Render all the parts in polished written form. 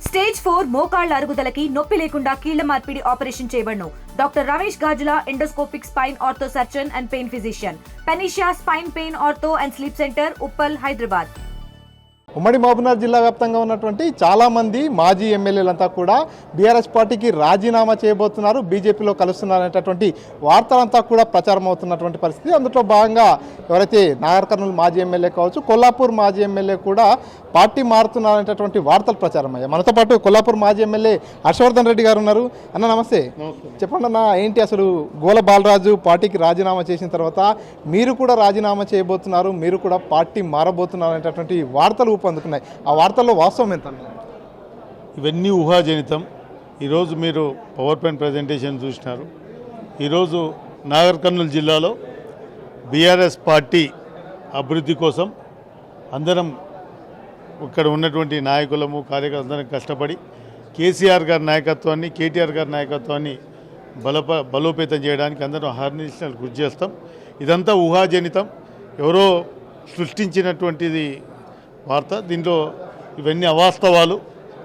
Stage 4 మోకాళ్ల అరుగుదలకి నొప్పి లేకుండా కీళ్ల మార్పిడి ఆపరేషన్ చేయబడును. Doctor Ramesh Gajula, endoscopic spine ortho surgeon and pain physician, panacea spine pain ortho and sleep centre, Uppal, Hyderabad. ఉమ్మడి మహబూబ్నగర్ జిల్లా వ్యాప్తంగా ఉన్నటువంటి చాలామంది మాజీ ఎమ్మెల్యేలంతా కూడా బీఆర్ఎస్ పార్టీకి రాజీనామా చేయబోతున్నారు, బీజేపీలో కలుస్తున్నారు అనేటటువంటి వార్తలంతా కూడా ప్రచారం అవుతున్నటువంటి పరిస్థితి. అందులో భాగంగా ఎవరైతే నాగర్ కర్నూలు మాజీ ఎమ్మెల్యే కావచ్చు, కొల్లాపూర్ మాజీ ఎమ్మెల్యే కూడా పార్టీ మారుతున్నారనేటటువంటి వార్తలు ప్రచారం అయ్యాయి. మనతో పాటు కొల్లాపూర్ మాజీ ఎమ్మెల్యే హర్షవర్ధన్ రెడ్డి గారు ఉన్నారు. అన్న నమస్తే. చెప్పండి అన్న, ఏంటి అసలు గోల బాలరాజు పార్టీకి రాజీనామా చేసిన తర్వాత మీరు కూడా రాజీనామా చేయబోతున్నారు, మీరు కూడా పార్టీ మారబోతున్నారు అనేటటువంటి వార్తలు అందుకున్నాయి. ఆ వార్తల్లో వాస్తవం ఎంత? ఇవన్నీ ఊహాజనితం. ఈరోజు మీరు పవర్ పాయింట్ ప్రజెంటేషన్ చూసినారు. ఈరోజు నాగర్ కర్నూలు జిల్లాలో బీఆర్ఎస్ పార్టీ అభివృద్ధి కోసం అందరం ఇక్కడ ఉన్నటువంటి నాయకులము, కార్యకర్తలందరం కష్టపడి కేసీఆర్ గారి నాయకత్వాన్ని, కేటీఆర్ గారి నాయకత్వాన్ని బలోపేతం చేయడానికి అందరం అహర్నిశలు కృషి చేస్తాం. ఇదంతా ఊహాజనితం, ఎవరో సృష్టించినటువంటిది వార్త. దీంట్లో ఇవన్నీ అవాస్తవాలు.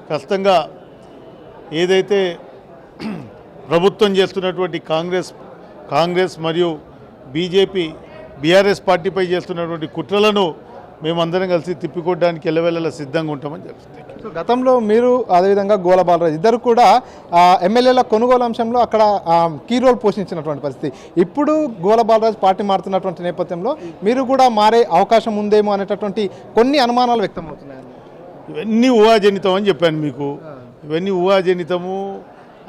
ఖచ్చితంగా ఏదైతే ప్రభుత్వం చేస్తున్నటువంటి కాంగ్రెస్ మరియు బీజేపీ బీఆర్ఎస్ పార్టీపై చేస్తున్నటువంటి కుట్రలను మేమందరం కలిసి తిప్పికొట్టడానికి ఎల్లవెల్లలా సిద్ధంగా ఉంటామని చెప్తుంది. గతంలో మీరు అదేవిధంగా గోల బాలరాజు ఇద్దరు కూడా ఎమ్మెల్యేల కొనుగోలు అంశంలో అక్కడ కీ రోల్ పోషించినటువంటి పరిస్థితి. ఇప్పుడు గోల బాలరాజు పార్టీ మారుతున్నటువంటి నేపథ్యంలో మీరు కూడా మారే అవకాశం ఉందేమో అనేటటువంటి కొన్ని అనుమానాలు వ్యక్తమవుతున్నాయి. ఇవన్నీ ఊహాజనితం అని చెప్పాను మీకు. ఇవన్నీ ఊహాజనితము,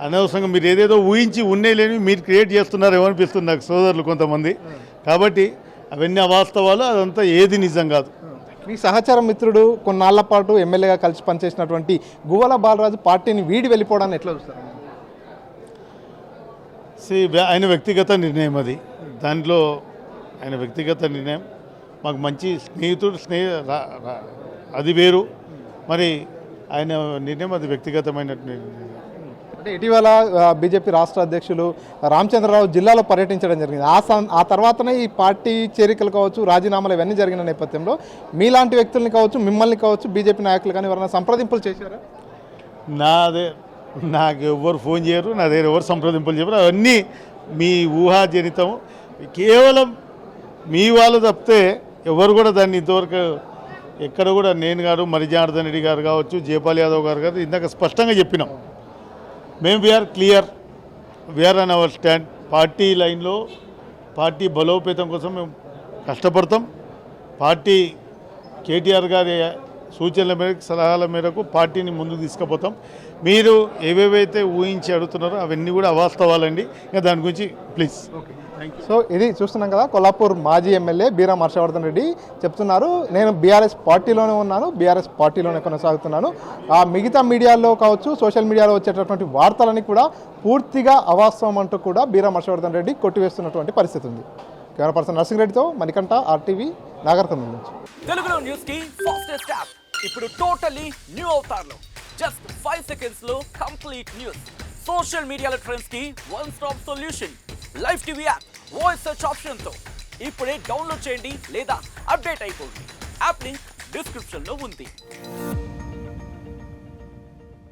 అనవసరంగా మీరు ఏదేదో ఊహించి లేని మీరు క్రియేట్ చేస్తున్నారు ఏమనిపిస్తుంది నాకు సోదరులు కొంతమంది. కాబట్టి అవన్నీ అవాస్తవాలు, అదంతా ఏది నిజం కాదు. మీ సహచార మిత్రుడు కొన్నాళ్ల పాటు ఎమ్మెల్యేగా కలిసి పనిచేసినటువంటి గువ్వల బాలరాజు పార్టీని వీడి వెళ్ళిపోవడాన్ని ఎట్లా చూస్తారు? ఆయన వ్యక్తిగత నిర్ణయం అది. దాంట్లో ఆయన వ్యక్తిగత నిర్ణయం. మాకు మంచి స్నేహితుడు, అది వేరు. మరి ఆయన నిర్ణయం అది వ్యక్తిగతమైన నిర్ణయం. అంటే ఇటీవల బీజేపీ రాష్ట్ర అధ్యక్షులు రామచంద్రరావు జిల్లాలో పర్యటించడం జరిగింది. ఆ తర్వాతనే ఈ పార్టీ చేరికలు కావచ్చు, రాజీనామాలు ఇవన్నీ జరిగిన నేపథ్యంలో మీలాంటి వ్యక్తుల్ని కావచ్చు, మిమ్మల్ని కావచ్చు, బీజేపీ నాయకులు కానీ ఎవరైనా సంప్రదింపులు చేశారా? నాకు ఎవరు ఫోన్ చేయరు, నా దగ్గర ఎవరు సంప్రదింపులు చెప్పరు. అవన్నీ మీ ఊహాజనితం. కేవలం మీ వాళ్ళు తప్పితే ఎవరు కూడా దాన్ని ఇంతవరకు ఎక్కడ కూడా నేను గారు, మరి జనార్దన్ రెడ్డి గారు కావచ్చు, జయపాల్ యాదవ్ గారు కాదు, ఇందాక స్పష్టంగా చెప్పినాం. మేము we're clear, we're on our stand. Party లైన్లో పార్టీ బలోపేతం కోసం మేము కష్టపడతాం. పార్టీ కేటీఆర్ గారి సూచనల మేరకు, సలహాల మేరకు పార్టీని ముందుకు తీసుకుపోతాం. మీరు ఏవేవైతే ఊహించి అడుగుతున్నారో అవన్నీ కూడా అవాస్తవాలండి. ఇంకా దాని గురించి ప్లీజ్. సో ఇది చూస్తున్నాం కదా, కొల్లాపూర్ మాజీ ఎమ్మెల్యే బీరం హర్షవర్ధన్ రెడ్డి చెప్తున్నారు, నేను బీఆర్ఎస్ పార్టీలోనే ఉన్నాను, బీఆర్ఎస్ పార్టీలోనే కొనసాగుతున్నాను. ఆ మిగతా మీడియాలో కావచ్చు, సోషల్ మీడియాలో వచ్చేటటువంటి వార్తలని కూడా పూర్తిగా అవాస్తవం అంటూ కూడా బీరం హర్షవర్ధన్ రెడ్డి కొట్టివేస్తున్నటువంటి పరిస్థితి ఉంది. కెమెరా పర్సన్ నర్సింగ్ రెడ్డితో మణికంఠ, RTV, నాగర్ కర్నూలు నుంచి. తెలుగులో న్యూస్ కి ఫాస్టెస్ట్ యాప్ ఇప్పుడు టోటల్లీ న్యూ అవతార్లో జస్ట్ 5 seconds లో కంప్లీట్ న్యూస్. సోషల్ మీడియాలో ట్రెండ్స్ కి one stop solution. Live TV app voice search option తో ఇప్పుడే డౌన్లోడ్ చేయండి లేదా అప్డేట్ అయిపోండి. యాప్ లింక్ డిస్క్రిప్షన్ లో ఉంది.